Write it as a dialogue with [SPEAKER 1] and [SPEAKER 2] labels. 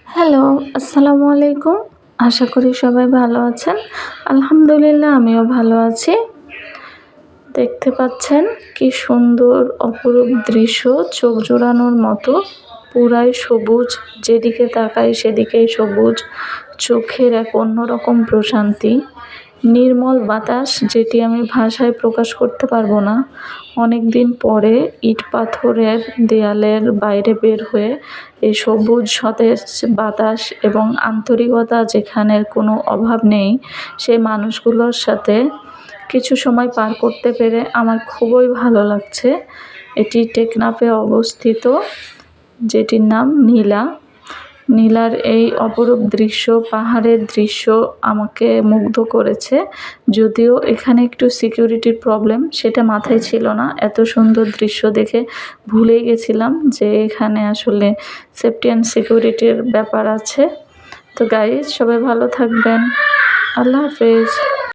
[SPEAKER 1] Hello, আসসালামু আলাইকুম। আশা করি সবাই ভালো আছেন। আলহামদুলিল্লাহ আমিও ভালো আছি। দেখতে পাচ্ছেন কি সুন্দর অপরূপ দৃশ্য, চোখ জুড়ানোর মতো। পুরাই সবুজ, যেদিকে তাকাই সেদিকেই সবুজ। চোখের এক অন্যরকম প্রশান্তি। নির্মল বাতাস, যেটি আমি ভাষায় প্রকাশ করতে পারবো না। অনেকদিন পরে ইট পাথরের দেয়ালের বাইরে বের হয়ে এই সবুজ সতেজ বাতাস এবং আন্তরিকতা যেখানের কোনো অভাব নেই, সেই মানুষগুলোর সাথে কিছু সময় পার করতে পেরে আমার খুবই ভালো লাগছে। এটি টেকনাফে অবস্থিত, যেটির নাম নীলা। নীলার এই অপরূপ দৃশ্য, পাহাড়ের দৃশ্য আমাকে মুগ্ধ করেছে। যদিও এখানে একটু সিকিউরিটির প্রবলেম, সেটা মাথায় ছিল না। এত সুন্দর দৃশ্য দেখে ভুলেই গেছিলাম যে এখানে আসলে সেফটি অ্যান্ড সিকিউরিটির ব্যাপার আছে। তো গাইজ, সবাই ভালো থাকবেন। আল্লাহ হাফেজ।